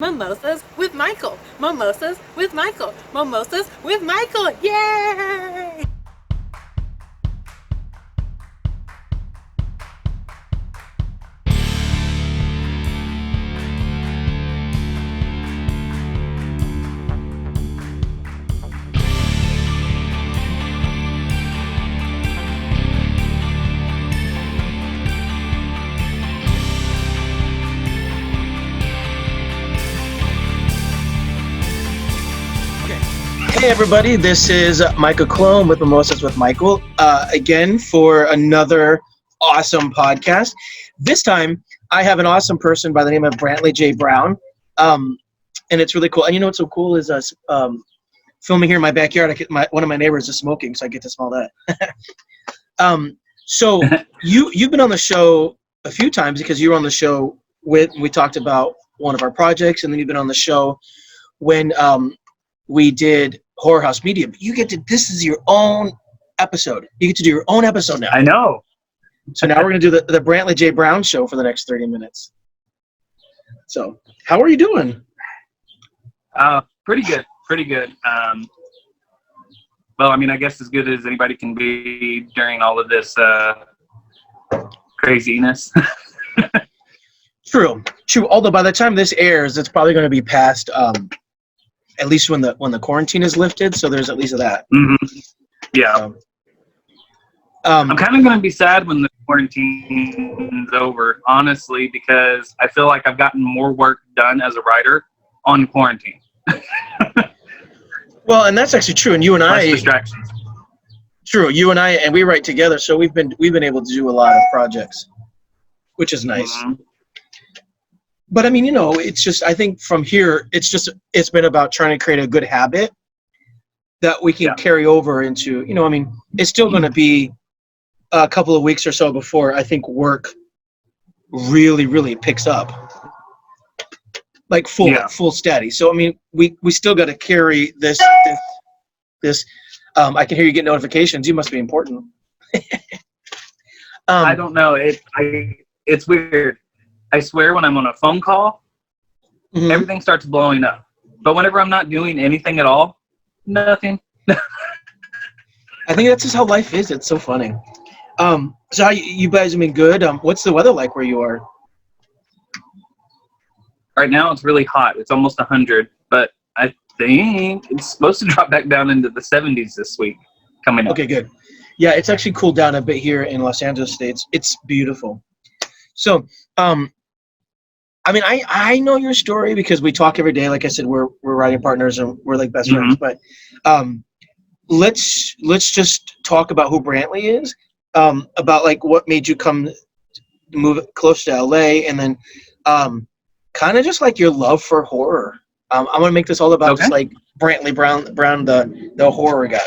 Mimosas with Michael. Mimosas with Michael. Mimosas with Michael. Yay! Hey everybody, this is Michael Coulombe with Mimosas with Michael, again for another awesome podcast. This time, I have an awesome person by the name of Brantley J Brown, and it's really cool. And you know what's so cool is us filming here in my backyard. One of my neighbors is smoking, so I get to smell that. So you've been on the show a few times because you were on the show we talked about one of our projects, and then you've been on the show when we did Horror House Media. But this is your own episode. You get to do your own episode now. I know. So now we're going to do the Brantley J Brown show for the next 30 minutes. So how are you doing? Pretty good. Well, I mean, I guess as good as anybody can be during all of this craziness. True. Although by the time this airs, it's probably going to be past at least when the quarantine is lifted, so there's at least that. Mm-hmm. Yeah. I'm kind of going to be sad when the quarantine's over, honestly, because I feel like I've gotten more work done as a writer on quarantine. Well, and that's actually true. And you and Less I, distractions. True. You and I, and we write together, so we've been able to do a lot of projects, which is nice. Mm-hmm. But I mean, it's just, I think from here, it's been about trying to create a good habit that we can carry over into, it's still going to be a couple of weeks or so before I think work really, really picks up, like full steady. So, I mean, we still got to carry this, I can hear you get notifications. You must be important. I don't know. It's weird. I swear when I'm on a phone call, everything starts blowing up. But whenever I'm not doing anything at all, nothing. I think that's just how life is. It's so funny. So how you guys have been good. What's the weather like where you are? Right now it's really hot. It's almost 100. But I think it's supposed to drop back down into the 70s this week coming up. Okay, good. Yeah, it's actually cooled down a bit here in Los Angeles States. It's beautiful. So, I mean, I know your story because we talk every day. Like I said, we're writing partners and we're like best friends. But let's just talk about who Brantley is, about like what made you move close to LA, and then kind of just like your love for horror. I'm gonna make this all about just like Brantley Brown, the horror guy.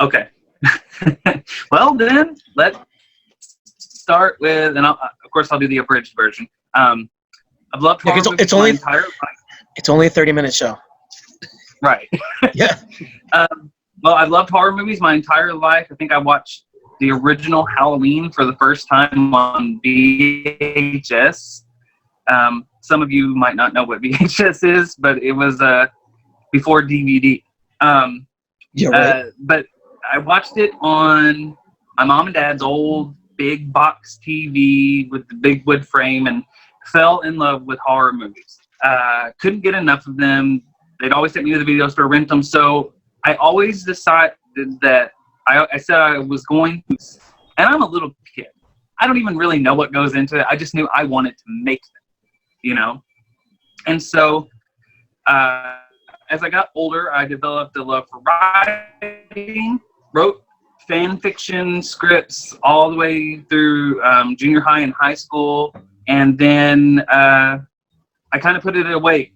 Okay. Well, then let's start with, and of course I'll do the abridged version. I've loved horror movies my entire life. It's only a 30-minute show. Right. Yeah. Well, I've loved horror movies my entire life. I think I watched the original Halloween for the first time on VHS. Some of you might not know what VHS is, but it was before DVD. Yeah, right. But I watched it on my mom and dad's old big box TV with the big wood frame and fell in love with horror movies. Couldn't get enough of them. They'd always take me to the video store, rent them. So I always decided that I said I was going to, and I'm a little kid. I don't even really know what goes into it. I just knew I wanted to make them, And so as I got older, I developed a love for writing, wrote fan fiction scripts all the way through junior high and high school, and then I kind of put it away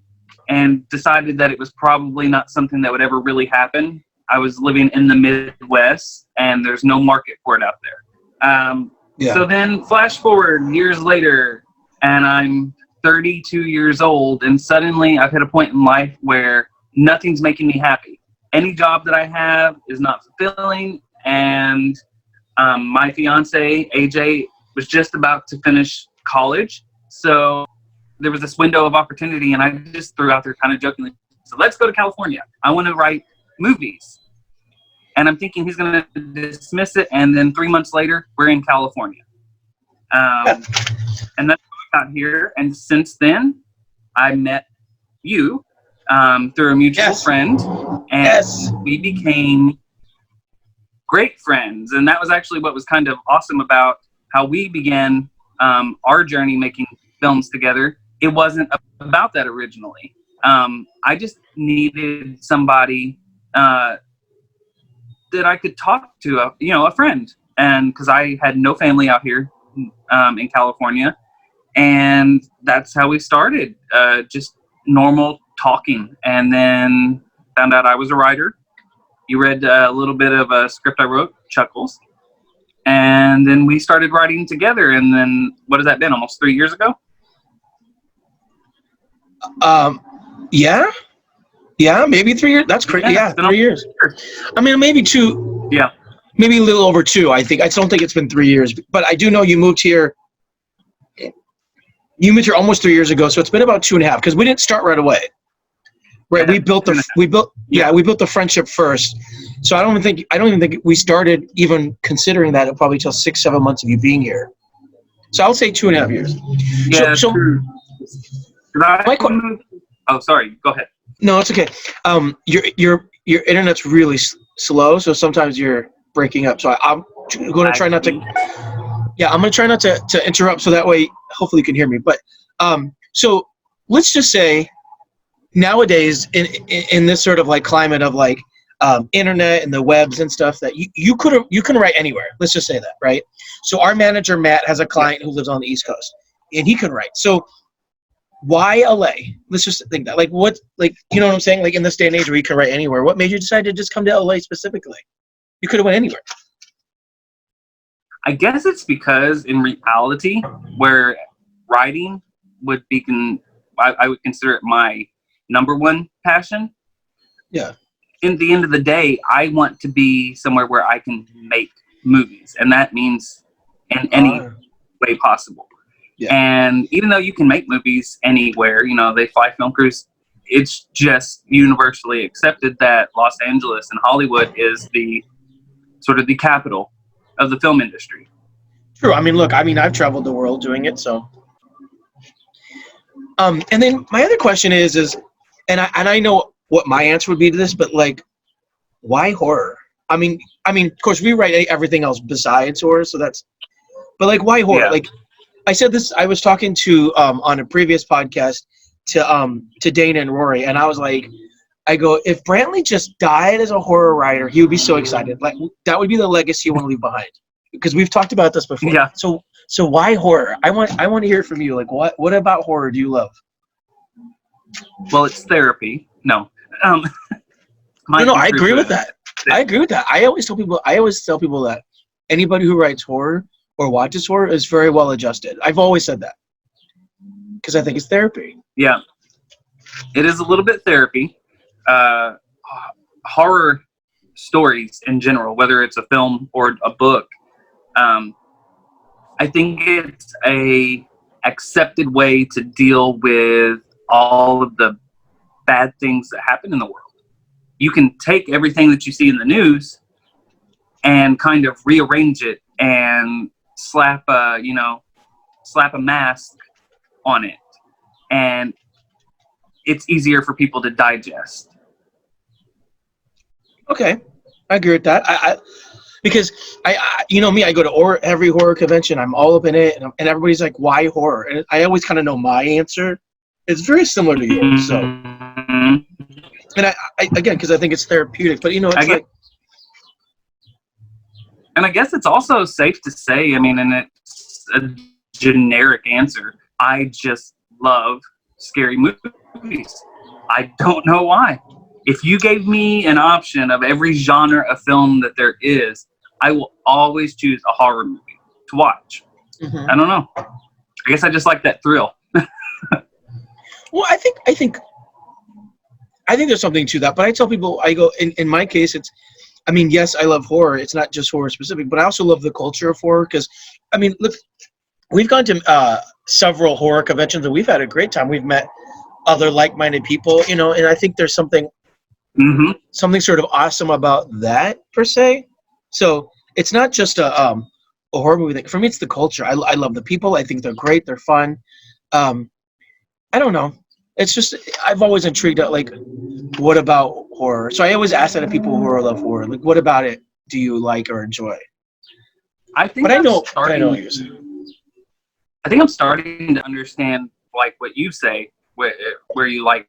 and decided that it was probably not something that would ever really happen. I was living in the Midwest, and there's no market for it out there. So then flash forward years later, and I'm 32 years old, and suddenly I've hit a point in life where nothing's making me happy. Any job that I have is not fulfilling. And my fiance, AJ, was just about to finish college. So there was this window of opportunity, and I just threw out there kind of jokingly, so let's go to California. I want to write movies. And I'm thinking he's going to dismiss it, and then 3 months later, we're in California. And that's how I got here. And since then, I met you through a mutual friend, and we became great friends. And that was actually what was kind of awesome about how we began our journey making films together. It wasn't about that originally. I just needed somebody that I could talk to, a friend, and because I had no family out here in California, and that's how we started, just normal talking, and then found out I was a writer. You read a little bit of a script I wrote, Chuckles, and then we started writing together, and then what has that been, almost 3 years ago? Yeah, maybe 3 years. That's crazy. Yeah, 3 years. I mean, maybe 2. Yeah. Maybe a little over 2, I think. I don't think it's been 3 years. But I do know you moved here. You moved here almost 3 years ago, so it's been about 2.5, because we didn't start right away. Right, we built the friendship first. So I don't even think we started even considering that probably till 6-7 months of you being here. So I'll say 2.5 years. Yeah. So oh, sorry. Go ahead. No, it's okay. Your internet's really slow, so sometimes you're breaking up. So I'm going to try not to. Yeah, I'm going to try not to interrupt, so that way, hopefully, you can hear me. But so let's just say nowadays, in this sort of like climate of like internet and the webs and stuff, that you can write anywhere. Let's just say that, right? So our manager Matt has a client who lives on the East Coast, and he can write. So why LA? Let's just think that. Like, what, like, you know what I'm saying? Like, in this day and age where you can write anywhere, what made you decide to just come to LA specifically? You could have went anywhere. I guess it's because in reality, where writing would be, I would consider it my number one passion. Yeah. In the end of the day, I want to be somewhere where I can make movies, and that means in any way possible. Yeah. And even though you can make movies anywhere, they fly film crews, it's just universally accepted that Los Angeles and Hollywood is the sort of the capital of the film industry. True. I mean, look, I've traveled the world doing it, so. And then my other question is, and I know what my answer would be to this, but like, why horror? I mean, of course, we write everything else besides horror, so that's. But like, why horror? Yeah. Like, I said this. I was talking to on a previous podcast to Dana and Rory, and I was like, I go, if Brantley just died as a horror writer, he would be so excited. Like, that would be the legacy you want to leave behind. Because we've talked about this before. Yeah. So why horror? I want to hear from you. Like, what about horror do you love? Well, it's therapy. No. No, I agree with that. I agree with that. I always tell people that anybody who writes horror or watches horror is very well adjusted. I've always said that because I think it's therapy. Yeah, it is a little bit therapy. Horror stories in general, whether it's a film or a book, I think it's a accepted way to deal with all of the bad things that happen in the world. You can take everything that you see in the news and kind of rearrange it and slap a mask on it, and it's easier for people to digest. Okay, I agree with that. Because I me, I go to every horror convention. I'm all up in it, and everybody's like, "Why horror?" And I always kind of know my answer. It's very similar to you, so. And I again, because I think it's therapeutic, but it's like. And I guess it's also safe to say, and it's a generic answer, I just love scary movies. I don't know why. If you gave me an option of every genre of film that there is, I will always choose a horror movie to watch. Mm-hmm. I don't know. I guess I just like that thrill. Well, I think there's something to that, but I tell people, I go, in my case, it's, yes, I love horror. It's not just horror specific, but I also love the culture of horror because, look, we've gone to several horror conventions, and we've had a great time. We've met other like-minded people, you know, and I think there's something sort of awesome about that per se. So it's not just a horror movie thing. For me, it's the culture. I love the people. I think they're great. They're fun. I don't know. It's just I've always intrigued at like, what about horror? So I always ask that of people who love horror. Like, what about it do you like or enjoy? I think I know what you're saying. I think I'm starting to understand like what you say, where you like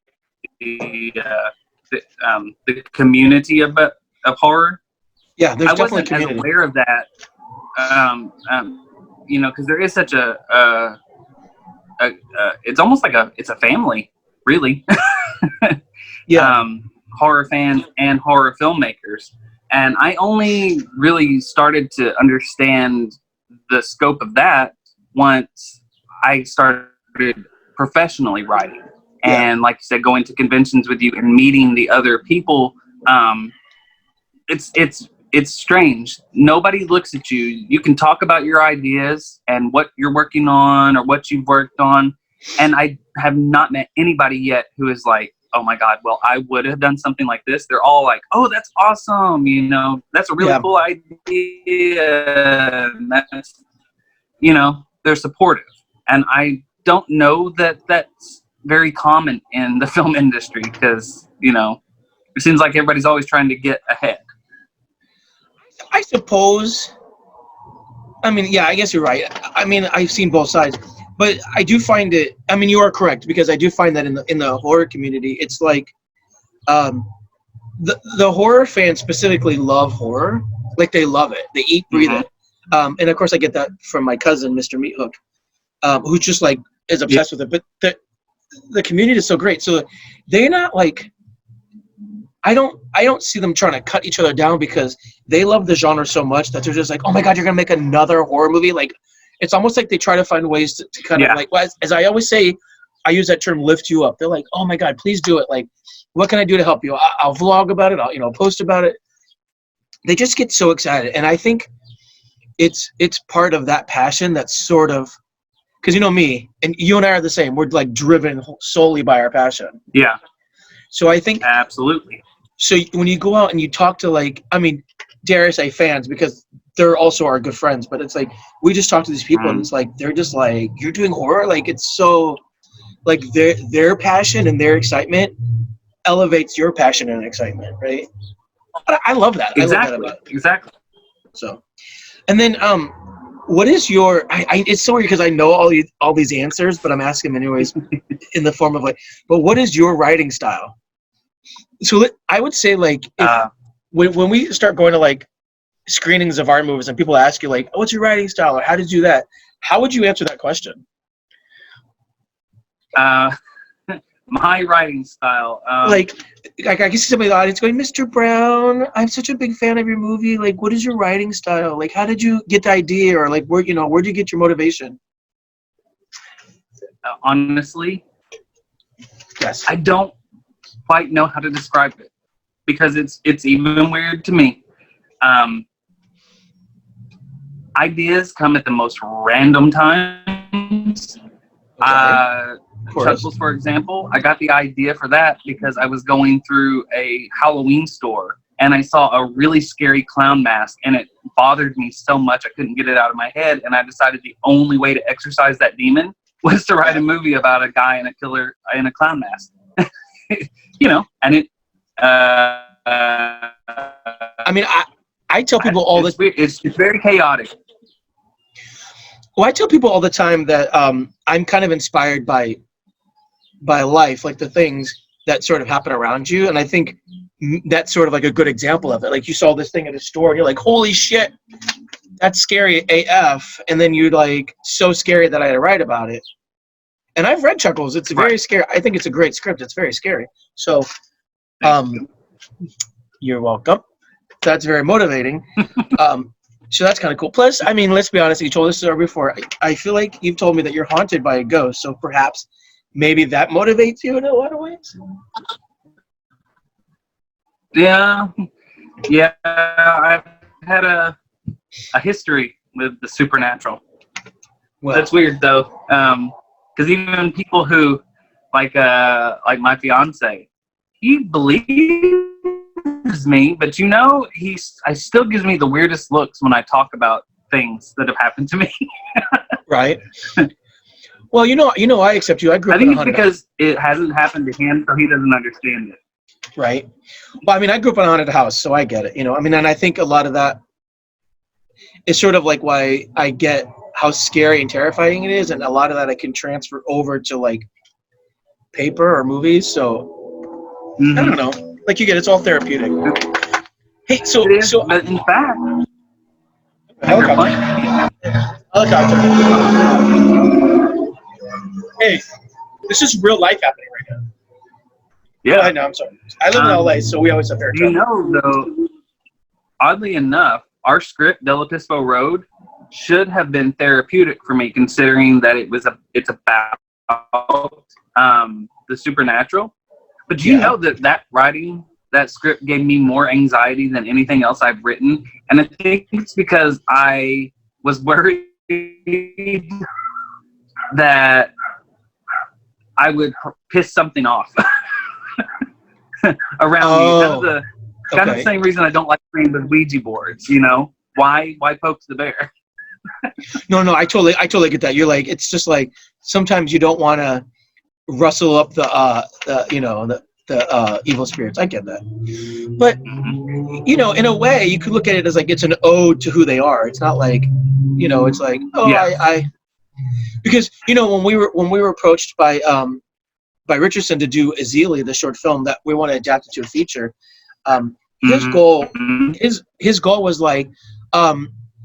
the community of horror. Yeah, there's I definitely wasn't community. as aware of that, you know, because there is such it's almost like it's a family, really. Yeah. Horror fans and horror filmmakers. And I only really started to understand the scope of that once I started professionally writing. Yeah. And like you said, going to conventions with you and meeting the other people, it's strange. Nobody looks at you. You can talk about your ideas and what you're working on or what you've worked on. And I have not met anybody yet who is like, oh my God, well, I would have done something like this. They're all like, oh, that's awesome. You know, that's a really cool idea. And that's, you know, they're supportive. And I don't know that that's very common in the film industry because, you know, it seems like everybody's always trying to get ahead. I suppose. I mean, yeah, I guess you're right. I mean, I've seen both sides, but I do find it. I mean, you are correct because I do find that in the horror community, it's like, the horror fans specifically love horror, like they love it, they eat, breathe it, and of course I get that from my cousin, Mr. Meathook, who's just like is obsessed with it. But the community is so great, so they're not like. I don't see them trying to cut each other down because they love the genre so much that they're just like, oh my God, you're gonna make another horror movie. Like, it's almost like they try to find ways to kind of like, well, as I always say, I use that term, lift you up. They're like, oh my God, please do it. Like, what can I do to help you? I'll vlog about it. I'll post about it. They just get so excited, and I think it's part of that passion that's sort of, because you know me and you and I are the same. We're like driven solely by our passion. Yeah. So I think absolutely. So when you go out and you talk to, like, I mean, dare I say fans, because they're also our good friends, but it's like, we just talk to these people and it's like, they're just like, you're doing horror? Like, it's so, like, their passion and their excitement elevates your passion and excitement, right? I love that. Exactly. I love that about it. Exactly. So, and then, what is your, it's so weird because I know all these answers, but I'm asking them anyways in the form of like, but what is your writing style? So I would say, like, when we start going to like screenings of our movies and people ask you like, oh, what's your writing style or how did you do that? How would you answer that question? My writing style. Like I can see somebody in the audience going, Mr. Brown, I'm such a big fan of your movie. Like, what is your writing style? Like, how did you get the idea, or like, where'd you get your motivation? Honestly, yes, I don't quite know how to describe it because it's even weird to me. Ideas come at the most random times. Okay. Chuckles, for example, I got the idea for that because I was going through a Halloween store and I saw a really scary clown mask and it bothered me so much I couldn't get it out of my head, and I decided the only way to exorcise that demon was to write a movie about a guy and a killer in a clown mask. You know, and it I mean, I tell people all the time. It's very chaotic. Well, I tell people all the time that I'm kind of inspired by life, like the things that sort of happen around you, and I think that's sort of like a good example of it. Like, you saw this thing at a store and you're like, holy shit, that's scary AF, and then you're like, so scary that I had to write about it. And I've read Chuckles. It's very scary. I think it's a great script. It's very scary. So you're welcome. That's very motivating. So that's kind of cool. Plus, I mean, let's be honest, you told this story before. I feel like you've told me that you're haunted by a ghost, so perhaps maybe that motivates you in a lot of ways? Yeah. I've had a history with the supernatural. Well, That's weird though, because even people who like my fiance, he believes me, but I still gives me the weirdest looks when I talk about things that have happened to me. right. Well, I accept you. I grew I up in think a it's haunted because it hasn't happened to him, so he doesn't understand it. house, right? Well, I mean, I grew up in a haunted house, so I get it. I mean, and I think a lot of that is sort of like why I get how scary and terrifying it is, and a lot of that I can transfer over to like paper or movies. So I don't know. Like you get, it's all therapeutic. Hey, so It is, but in fact, helicopter. Hey, this is real life happening right now. yeah. Go ahead now. I'm sorry. I live in LA, so we always have air You traffic. know, though, oddly enough, our script, Delapispo Road, should have been therapeutic for me, considering that it's about the supernatural. But do you know that writing that script gave me more anxiety than anything else I've written? And I think it's because I was worried that I would piss something off around me. Kind of the same reason I don't like playing with Ouija boards. Why poke the bear? No, I totally get that. You're like, it's just like sometimes you don't want to rustle up the evil spirits. I get that, but in a way, you could look at it as like it's an ode to who they are. It's not like, it's like, because when we were approached by Richardson to do Azili, the short film that we want to adapt it to a feature. His goal was like,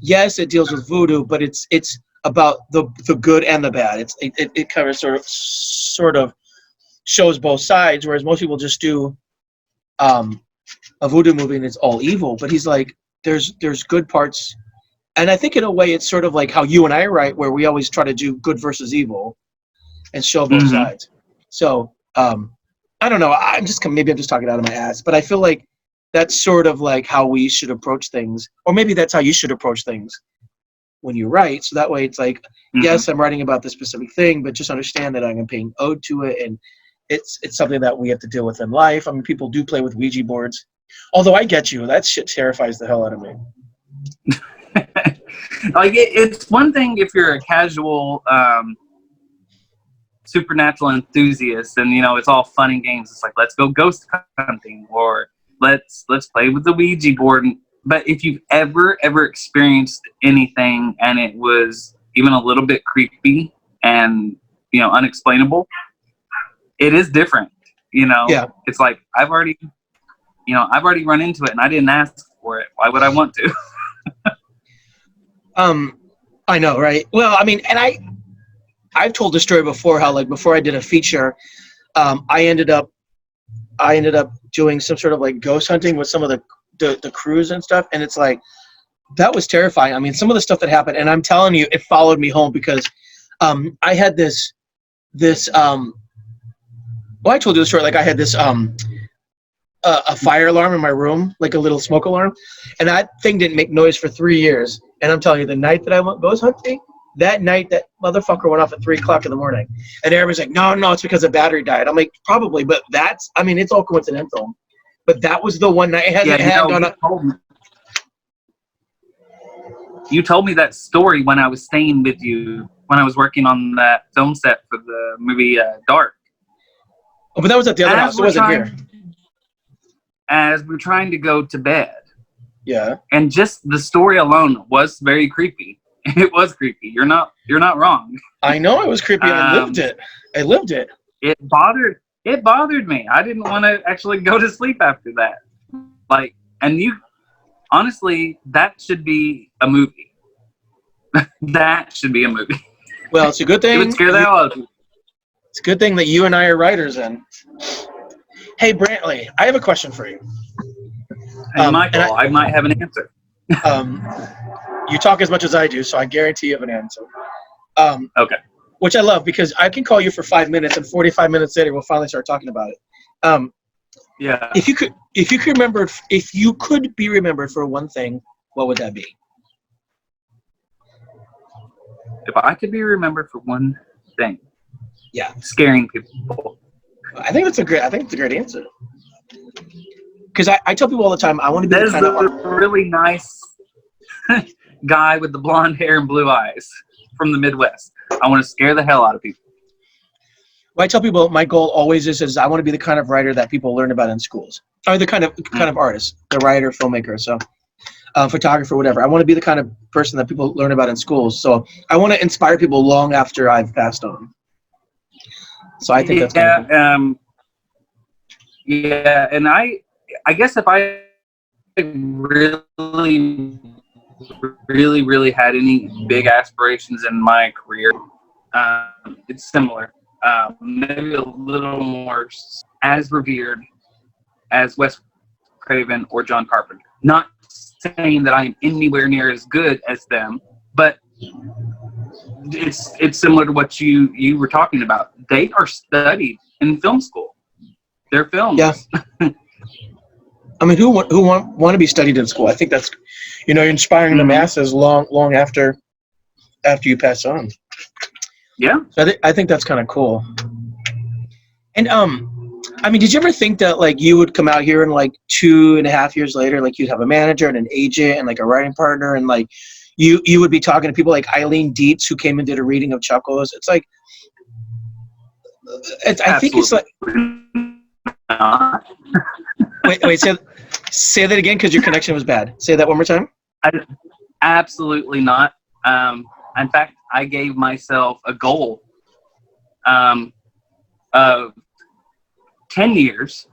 yes, it deals with voodoo, but it's about the good and the bad. It kind of sort of shows both sides, whereas most people just do a voodoo movie and it's all evil. But he's like, there's good parts, and I think in a way it's sort of like how you and I write, where we always try to do good versus evil and show both sides. So I don't know. Maybe I'm just talking out of my ass, but I feel like that's sort of like how we should approach things, or maybe that's how you should approach things when you write. So that way it's like, yes, I'm writing about this specific thing, but just understand that I'm paying ode to it, and it's something that we have to deal with in life. I mean, people do play with Ouija boards. Although I get you, that shit terrifies the hell out of me. Like it's one thing if you're a casual supernatural enthusiast, and it's all fun and games. It's like, let's go ghost hunting, or let's play with the Ouija board. But if you've ever experienced anything and it was even a little bit creepy and unexplainable, it is different. It's like I've already run into it and I didn't ask for it. Why would I want to? I know, right? Well, I mean, and I've told the story before, how like before I did a feature, I ended up doing some sort of like ghost hunting with some of the crews and stuff, and it's like that was terrifying. I mean, some of the stuff that happened, and I'm telling you, it followed me home because I had this I told you the story. Like I had this a fire alarm in my room, like a little smoke alarm, and that thing didn't make noise for 3 years. And I'm telling you, the night that I went ghost hunting, that night that motherfucker went off at 3 o'clock in the morning, and everybody's like, no, it's because the battery died. I'm like, probably, but it's all coincidental. But that was the one night You told me that story when I was staying with you, when I was working on that film set for the movie Dark. Oh, but that was at the other house. It wasn't here. As we're trying to go to bed. Yeah. And just the story alone was very creepy. It was creepy. You're not wrong. I know it was creepy. I lived it. It bothered me. I didn't want to actually go to sleep after that. Like, and honestly, that should be a movie. That should be a movie. Well, it's a good thing. It would scare the hell out of you. It's a good thing that you and I are writers in. Hey, Brantley, I have a question for you. And Michael, I might have an answer. You talk as much as I do, so I guarantee you have an answer. Okay. Which I love, because I can call you for 5 minutes, and 45 minutes later we'll finally start talking about it. Yeah. If you could be remembered for one thing, what would that be? if I could be remembered for one thing, Yeah. scaring people. I think it's a great answer. Because I tell people all the time, I want to be That the is kind of a really nice guy with the blonde hair and blue eyes from the Midwest. I want to scare the hell out of people. Well, I tell people my goal always is I want to be the kind of writer that people learn about in schools, or the kind of artist, the writer, filmmaker, so photographer, whatever. I want to be the kind of person that people learn about in schools. So I want to inspire people long after I've passed on. So I think that's kind of cool. Yeah, and I guess if I really had any big aspirations in my career, it's similar. Maybe a little more as revered as Wes Craven or John Carpenter. Not saying that I'm anywhere near as good as them, but it's similar to what you were talking about. They are studied in film school. They're films. Yeah. I mean, who want to be studied in school? I think that's, you're inspiring the masses long after you pass on. Yeah. So I think that's kind of cool. And I mean, did you ever think that like you would come out here and like 2.5 years later, like you'd have a manager and an agent and like a writing partner, and like you would be talking to people like Eileen Dietz, who came and did a reading of Chuckles? It's like, I think it's like. Wait, say that again, because your connection was bad. Say that one more time. Absolutely not. In fact, I gave myself a goal of 10 years.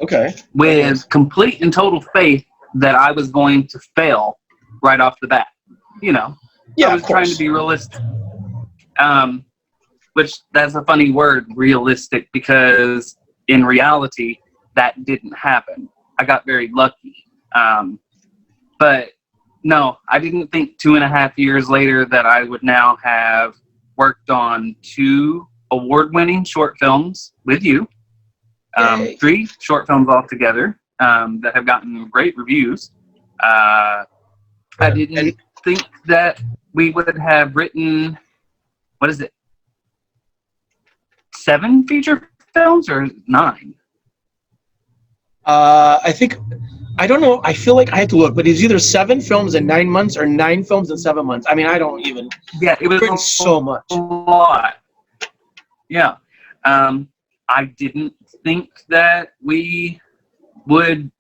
Okay. With complete and total faith that I was going to fail right off the bat. Yeah, I was trying to be realistic. Which that's a funny word, realistic, because in reality, that didn't happen. I got very lucky. But no, I didn't think 2.5 years later that I would now have worked on 2 award-winning short films with you. 3 short films altogether that have gotten great reviews. I didn't think that we would have written, 7 feature films or 9? I don't know. I feel like I had to look, but it's either 7 films in 9 months or 9 films in 7 months. I mean, I don't even. Yeah, it was written so much. A lot. Yeah. I didn't think that we would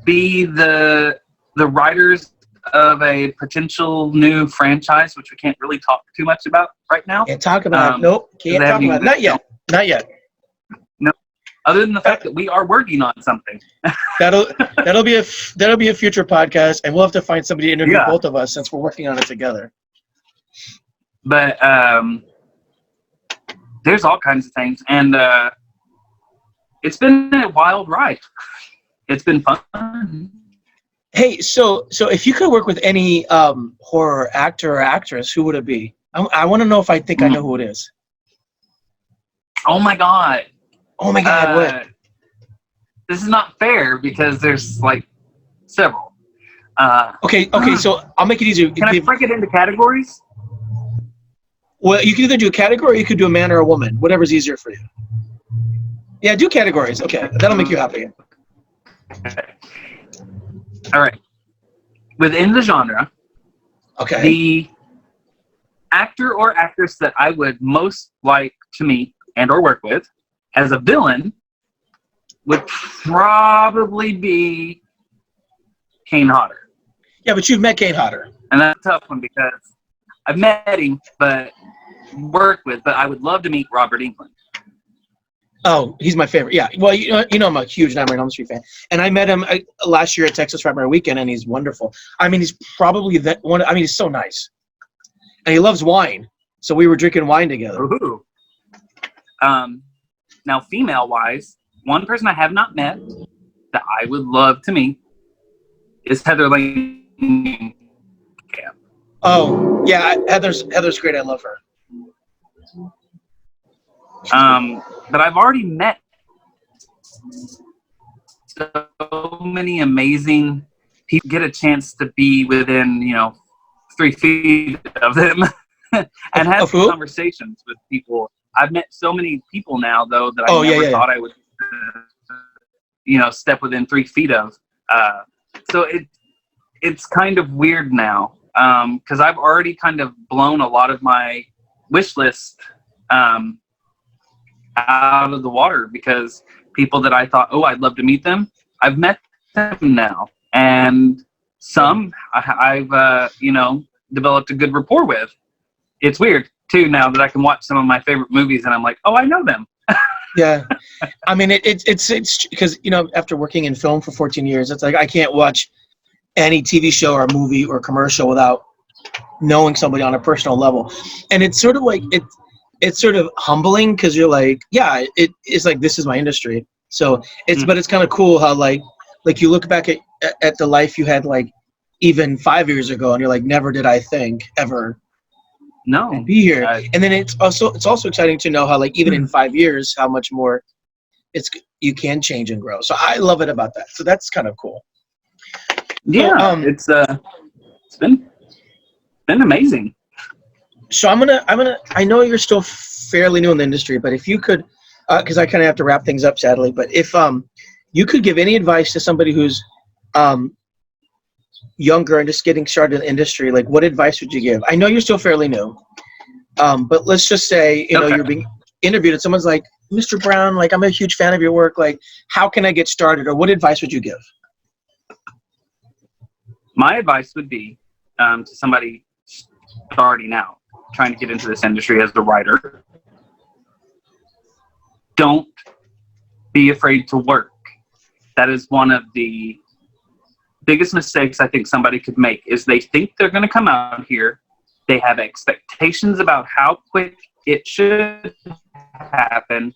be the writers of a potential new franchise, which we can't really talk too much about right now. Can't talk about it. Nope. Can't talk about it. Not yet. Not yet. No. Other than the fact that we are working on something. that'll be a future podcast, and we'll have to find somebody to interview both of us since we're working on it together. But there's all kinds of things, and it's been a wild ride. It's been fun. Hey, so if you could work with any horror actor or actress, who would it be? I want to know if I think I know who it is. Oh my god! What? This is not fair because there's like several. Okay. So I'll make it easier. Can I break it into categories? Well, you can either do a category, or you could do a man or a woman, whatever's easier for you. Yeah, do categories. Okay, that'll make you happy. Okay. All right. Within the genre, okay, the actor or actress that I would most like to meet and or work with as a villain would probably be Kane Hodder. Yeah, but you've met Kane Hodder. And that's a tough one because I've met him, but I would love to meet Robert Englund. Oh, he's my favorite. Yeah. Well, you know, I'm a huge Nightmare on Elm Street fan, and I met him last year at Texas Nightmare Weekend, and he's wonderful. I mean, he's probably that one. I mean, he's so nice, and he loves wine. So we were drinking wine together. Ooh. Now, female-wise, one person I have not met that I would love to meet is Heather Langenkamp. Oh, yeah, Heather's great. I love her. But I've already met so many amazing people. Get a chance to be within, 3 feet of them and had Of who? conversations with people. I've met so many people now, though, that I Oh, never yeah. thought I would, step within 3 feet of. So it's kind of weird now, because I've already kind of blown a lot of my wish list out of the water, because people that I thought, oh, I'd love to meet them, I've met them now. And some I've developed a good rapport with. It's weird too now that I can watch some of my favorite movies and I'm like, oh, I know them. Yeah. I mean, it's because, after working in film for 14 years, it's like I can't watch any TV show or movie or commercial without knowing somebody on a personal level. And it's sort of like, it's sort of humbling, because you're like, yeah, it's like, this is my industry. So but it's kind of cool how like you look back at the life you had like even 5 years ago, and you're like, never did I think ever be here. And then it's also exciting to know how like even in 5 years, how much more you can change and grow. So I love it about that. So that's kind of cool. Yeah, so, it's been amazing. So I know you're still fairly new in the industry, but if you could, because I kind of have to wrap things up sadly, but if you could give any advice to somebody who's younger and just getting started in the industry, like what advice would you give? I know you're still fairly new, but let's just say, you're being interviewed and someone's like, Mr. Brown, like, I'm a huge fan of your work. Like, how can I get started? Or what advice would you give? My advice would be to somebody starting out, trying to get into this industry as a writer, don't be afraid to work. That is one of the biggest mistakes I think somebody could make, is they think they're going to come out here. They have expectations about how quick it should happen,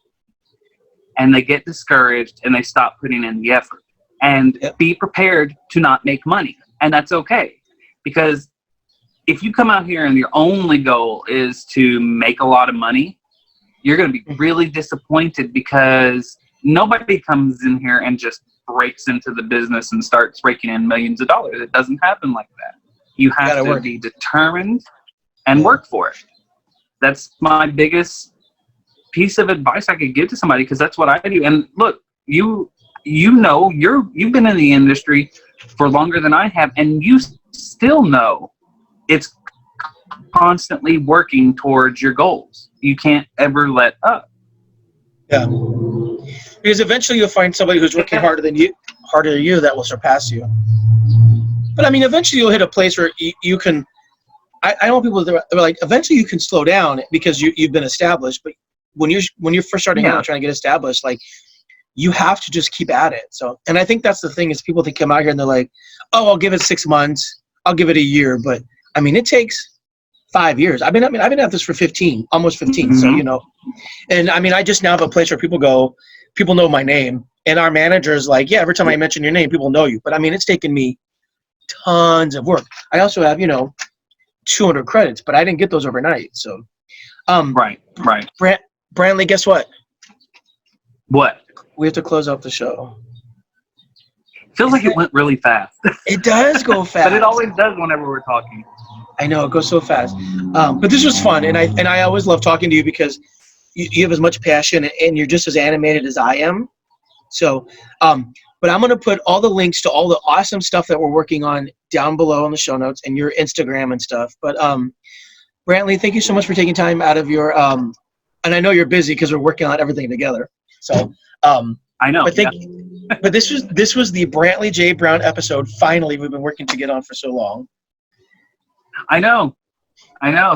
and they get discouraged and they stop putting in the effort. And be prepared to not make money. And that's okay. Because if you come out here and your only goal is to make a lot of money, you're going to be really disappointed, because nobody comes in here and just breaks into the business and starts raking in millions of dollars. It doesn't happen like that. You have to be determined and work for it. That's my biggest piece of advice I could give to somebody, because that's what I do. And look, you've been in the industry for longer than I have, and you still know it's constantly working towards your goals. You can't ever let up. Yeah. Because eventually you'll find somebody who's working harder than you that will surpass you. But I mean, eventually you'll hit a place where you can, I don't want people to, they're like, eventually you can slow down because you've been established. But when you're first starting out trying to get established, like, you have to just keep at it. So, and I think that's the thing, is people that come out here and they're like, oh, I'll give it 6 months, I'll give it a year. But I mean, it takes 5 years. I've been at this for almost 15. Mm-hmm. So, and I mean, I just now have a place where people know my name, and our manager's like, yeah, every time I mention your name, people know you. But I mean, it's taken me tons of work. I also have, 200 credits, but I didn't get those overnight. So, right. Brantley, guess what? What? We have to close out the show. Feels like it went really fast. It does go fast. But it always does whenever we're talking. I know, it goes so fast. But this was fun, and I always love talking to you, because you have as much passion and you're just as animated as I am. So, but I'm going to put all the links to all the awesome stuff that we're working on down below in the show notes, and your Instagram and stuff. But Brantley, thank you so much for taking time out of your and I know you're busy because we're working on everything together. So I know. But but this was the Brantley J Brown episode. Finally, we've been working to get on for so long. I know.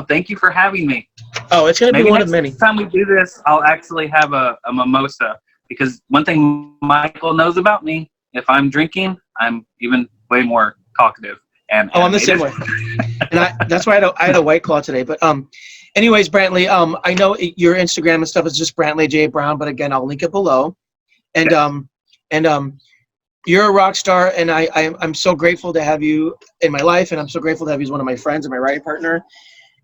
Thank you for having me. Oh, it's going to be one of many. Next time we do this, I'll actually have a mimosa, because one thing Michael knows about me, if I'm drinking, I'm even way more talkative. And I'm the same way. And that's why I had a White Claw today. But anyways, Brantley, I know your Instagram and stuff is just Brantley J Brown, but again, I'll link it below. And you're a rock star, and I'm so grateful to have you in my life, and I'm so grateful to have you as one of my friends and my writing partner.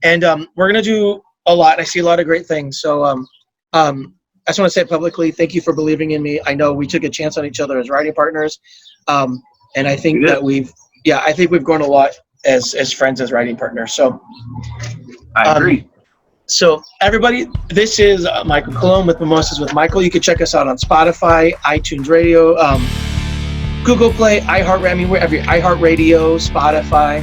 And we're gonna do a lot. I see a lot of great things. So I just want to say publicly, thank you for believing in me. I know we took a chance on each other as writing partners, and I think that we've grown a lot as friends, as writing partners. So I agree. So everybody, this is Michael Coulombe with Mimosas with Michael. You can check us out on Spotify, iTunes Radio, Google Play, iHeartRadio, Spotify.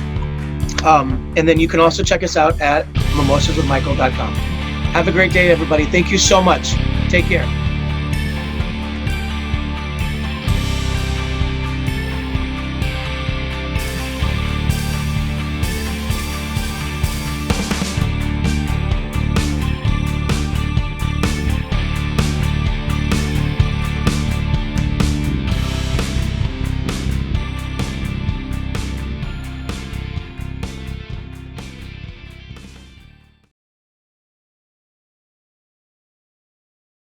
And then you can also check us out at mimosaswithmichael.com. Have a great day, everybody. Thank you so much. Take care.